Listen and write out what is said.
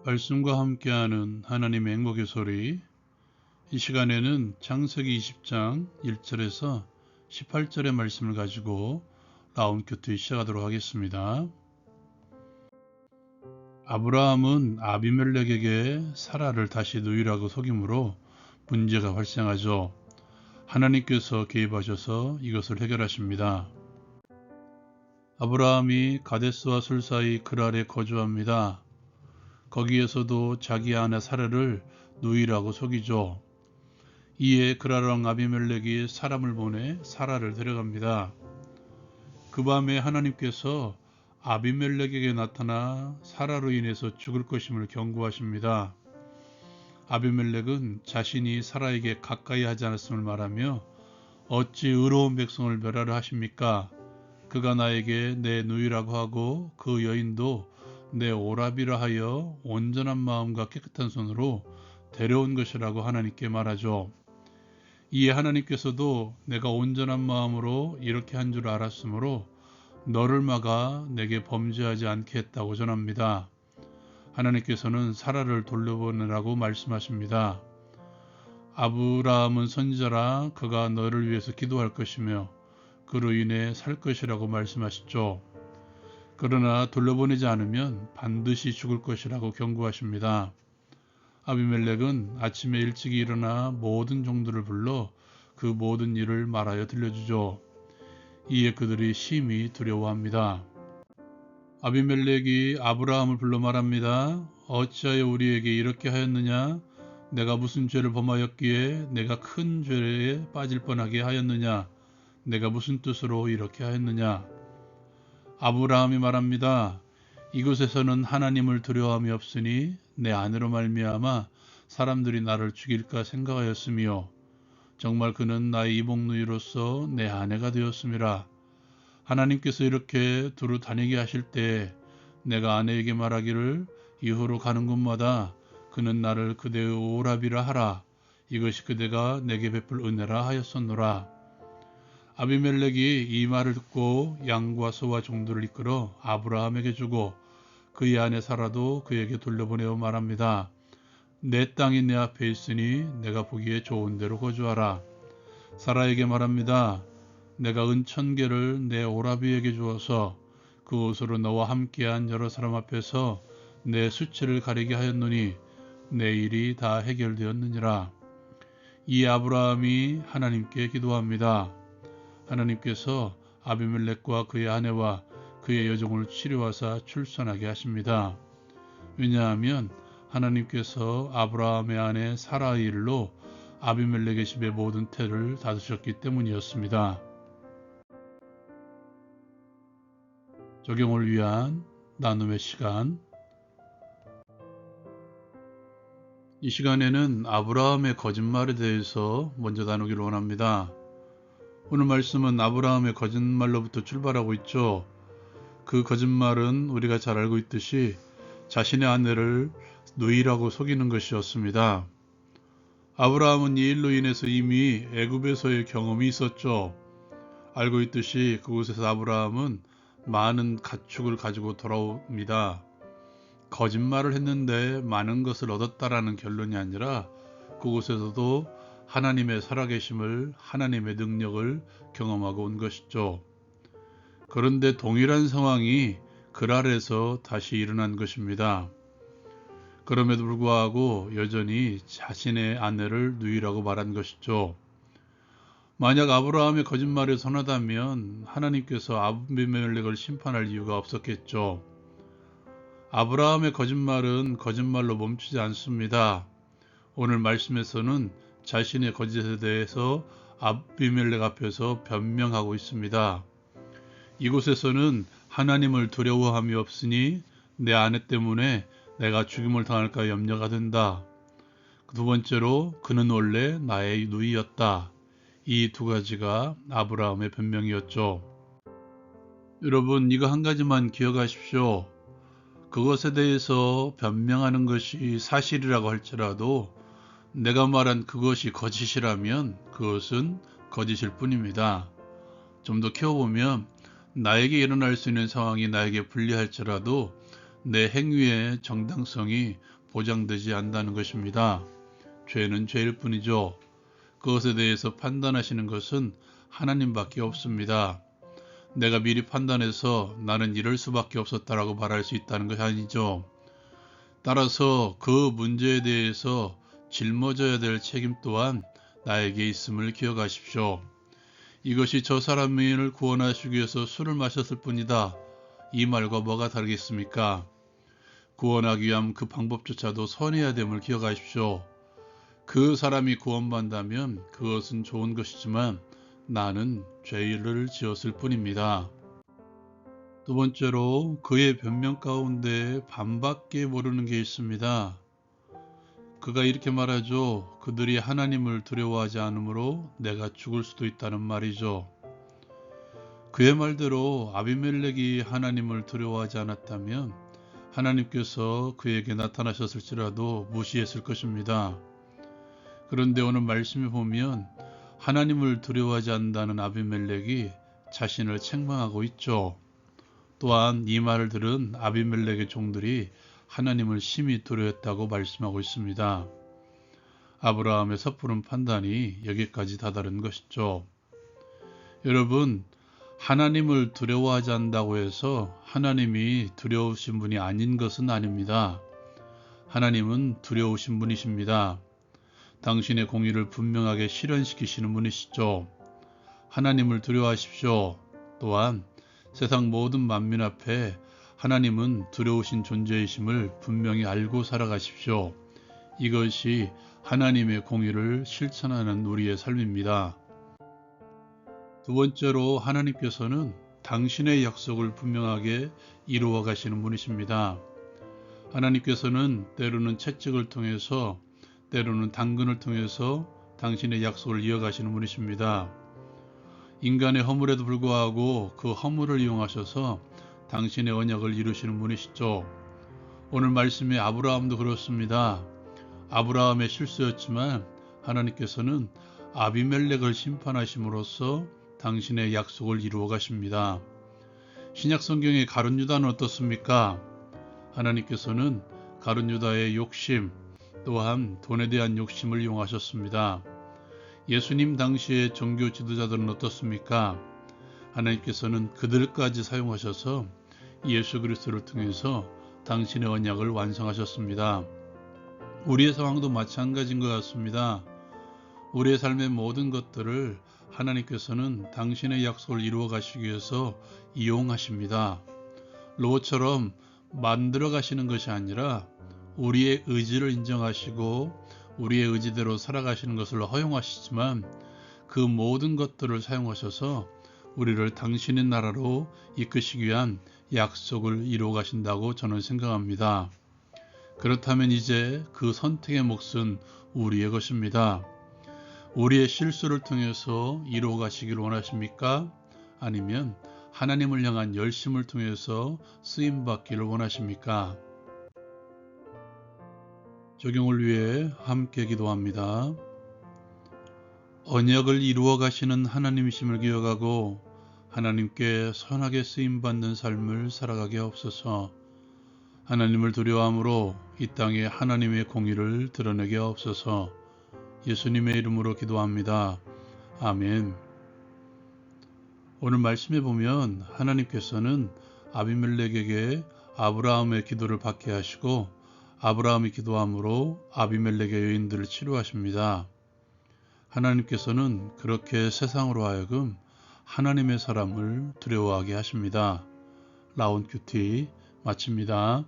말씀과 함께하는 하나님의 행복의 소리. 이 시간에는 창세기 20장 1절에서 18절의 말씀을 가지고 라운 큐티 시작하도록 하겠습니다. 아브라함은 아비멜렉에게 사라를 다시 누이라고 속임으로 문제가 발생하죠. 하나님께서 개입하셔서 이것을 해결하십니다. 아브라함이 가데스와 술 사이 그랄에 거주합니다. 거기에서도 자기 아내 사라를 누이라고 속이죠. 이에 그랄왕 아비멜렉이 사람을 보내 사라를 데려갑니다. 그 밤에 하나님께서 아비멜렉에게 나타나 사라로 인해서 죽을 것임을 경고하십니다. 아비멜렉은 자신이 사라에게 가까이 하지 않았음을 말하며 어찌 의로운 백성을 멸하려 하십니까? 그가 나에게 내 누이라고 하고 그 여인도 내 오라비라 하여 온전한 마음과 깨끗한 손으로 데려온 것이라고 하나님께 말하죠. 이에 하나님께서도 내가 온전한 마음으로 이렇게 한 줄 알았으므로 너를 막아 내게 범죄하지 않게 했다고 전합니다. 하나님께서는 사라를 돌려보내라고 말씀하십니다. 아브라함은 선지자라 그가 너를 위해서 기도할 것이며 그로 인해 살 것이라고 말씀하시죠. 그러나 돌려보내지 않으면 반드시 죽을 것이라고 경고하십니다. 아비멜렉은 아침에 일찍 일어나 모든 종들을 불러 그 모든 일을 말하여 들려주죠. 이에 그들이 심히 두려워합니다. 아비멜렉이 아브라함을 불러 말합니다. 어찌하여 우리에게 이렇게 하였느냐? 내가 무슨 죄를 범하였기에 내가 큰 죄에 빠질 뻔하게 하였느냐? 내가 무슨 뜻으로 이렇게 하였느냐? 아브라함이 말합니다. 이곳에서는 하나님을 두려워함이 없으니 내 아내로 말미암아 사람들이 나를 죽일까 생각하였으며 정말 그는 나의 이복누이로서 내 아내가 되었음이라. 하나님께서 이렇게 두루 다니게 하실 때 내가 아내에게 말하기를 이후로 가는 곳마다 그는 나를 그대의 오라비라 하라. 이것이 그대가 내게 베풀 은혜라 하였었노라. 아비멜렉이 이 말을 듣고 양과 소와 종들을 이끌어 아브라함에게 주고 그의 아내 사라도 그에게 돌려보내어 말합니다. 내 땅이 내 앞에 있으니 내가 보기에 좋은 데로 거주하라. 사라에게 말합니다. 내가 은 1000개를 내 오라비에게 주어서 그 옷으로 너와 함께한 여러 사람 앞에서 내 수치를 가리게 하였노니 내 일이 다 해결되었느니라. 이 아브라함이 하나님께 기도합니다. 하나님께서 아비멜렉과 그의 아내와 그의 여종을 치료하사 출산하게 하십니다. 왜냐하면 하나님께서 아브라함의 아내 사라의 일로 아비멜렉의 집의 모든 태를 닫으셨기 때문이었습니다. 적용을 위한 나눔의 시간. 이 시간에는 아브라함의 거짓말에 대해서 먼저 나누기를 원합니다. 오늘 말씀은 아브라함의 거짓말로부터 출발하고 있죠. 그 거짓말은 우리가 잘 알고 있듯이 자신의 아내를 누이라고 속이는 것이었습니다. 아브라함은 이 일로 인해서 이미 애굽에서의 경험이 있었죠. 알고 있듯이 그곳에서 아브라함은 많은 가축을 가지고 돌아옵니다. 거짓말을 했는데 많은 것을 얻었다라는 결론이 아니라 그곳에서도 하나님의 살아계심을, 하나님의 능력을 경험하고 온 것이죠. 그런데 동일한 상황이 그랄에서 다시 일어난 것입니다. 그럼에도 불구하고 여전히 자신의 아내를 누이라고 말한 것이죠. 만약 아브라함의 거짓말에 선하다면 하나님께서 아비멜렉을 심판할 이유가 없었겠죠. 아브라함의 거짓말은 거짓말로 멈추지 않습니다. 오늘 말씀에서는 자신의 거짓에 대해서 아비멜렉 앞에서 변명하고 있습니다. 이곳에서는 하나님을 두려워함이 없으니 내 아내 때문에 내가 죽임을 당할까 염려가 된다. 두 번째로 그는 원래 나의 누이였다. 이 두 가지가 아브라함의 변명이었죠. 여러분, 이거 한 가지만 기억하십시오. 그것에 대해서 변명하는 것이 사실이라고 할지라도 내가 말한 그것이 거짓이라면 그것은 거짓일 뿐입니다. 좀 더 키워보면 나에게 일어날 수 있는 상황이 나에게 불리할지라도 내 행위의 정당성이 보장되지 않는다는 것입니다. 죄는 죄일 뿐이죠. 그것에 대해서 판단하시는 것은 하나님밖에 없습니다. 내가 미리 판단해서 나는 이럴 수밖에 없었다라고 말할 수 있다는 것이 아니죠. 따라서 그 문제에 대해서 짊어져야 될 책임 또한 나에게 있음을 기억하십시오. 이것이 저 사람을 구원하시기 위해서 술을 마셨을 뿐이다. 이 말과 뭐가 다르겠습니까? 구원하기 위함 그 방법조차도 선해야 됨을 기억하십시오. 그 사람이 구원받는다면 그것은 좋은 것이지만 나는 죄를 지었을 뿐입니다. 두 번째로 그의 변명 가운데 반밖에 모르는 게 있습니다. 그가 이렇게 말하죠. 그들이 하나님을 두려워하지 않으므로 내가 죽을 수도 있다는 말이죠. 그의 말대로 아비멜렉이 하나님을 두려워하지 않았다면 하나님께서 그에게 나타나셨을지라도 무시했을 것입니다. 그런데 오늘 말씀에 보면 하나님을 두려워하지 않는다는 아비멜렉이 자신을 책망하고 있죠. 또한 이 말을 들은 아비멜렉의 종들이 하나님을 심히 두려워했다고 말씀하고 있습니다. 아브라함의 섣부른 판단이 여기까지 다다른 것이죠. 여러분, 하나님을 두려워하지 않는다고 해서 하나님이 두려우신 분이 아닌 것은 아닙니다. 하나님은 두려우신 분이십니다. 당신의 공의를 분명하게 실현시키시는 분이시죠. 하나님을 두려워하십시오. 또한 세상 모든 만민 앞에 하나님은 두려우신 존재이심을 분명히 알고 살아가십시오. 이것이 하나님의 공의를 실천하는 우리의 삶입니다. 두 번째로 하나님께서는 당신의 약속을 분명하게 이루어 가시는 분이십니다. 하나님께서는 때로는 채찍을 통해서 때로는 당근을 통해서 당신의 약속을 이어가시는 분이십니다. 인간의 허물에도 불구하고 그 허물을 이용하셔서 당신의 언약을 이루시는 분이시죠. 오늘 말씀에 아브라함도 그렇습니다. 아브라함의 실수였지만 하나님께서는 아비멜렉을 심판하심으로써 당신의 약속을 이루어 가십니다. 신약 성경의 가룟 유다는 어떻습니까? 하나님께서는 가룟 유다의 욕심, 또한 돈에 대한 욕심을 이용하셨습니다. 예수님 당시의 종교 지도자들은 어떻습니까? 하나님께서는 그들까지 사용하셔서 예수 그리스도를 통해서 당신의 언약을 완성하셨습니다. 우리의 상황도 마찬가지인 것 같습니다. 우리의 삶의 모든 것들을 하나님께서는 당신의 약속을 이루어 가시기 위해서 이용하십니다. 롯처럼 만들어 가시는 것이 아니라 우리의 의지를 인정하시고 우리의 의지대로 살아가시는 것을 허용하시지만 그 모든 것들을 사용하셔서 우리를 당신의 나라로 이끄시기 위한 약속을 이루어 가신다고 저는 생각합니다. 그렇다면 이제 그 선택의 몫은 우리의 것입니다. 우리의 실수를 통해서 이루어 가시기를 원하십니까? 아니면 하나님을 향한 열심을 통해서 쓰임받기를 원하십니까? 적용을 위해 함께 기도합니다. 언약을 이루어 가시는 하나님이심을 기억하고 하나님께 선하게 쓰임받는 삶을 살아가게 하옵소서. 하나님을 두려워함으로 이 땅에 하나님의 공의를 드러내게 하옵소서. 예수님의 이름으로 기도합니다. 아멘. 오늘 말씀에 보면 하나님께서는 아비멜렉에게 아브라함의 기도를 받게 하시고 아브라함이 기도함으로 아비멜렉의 여인들을 치료하십니다. 하나님께서는 그렇게 세상으로 하여금 하나님의 사람을 두려워하게 하십니다. 라온 큐티 마칩니다.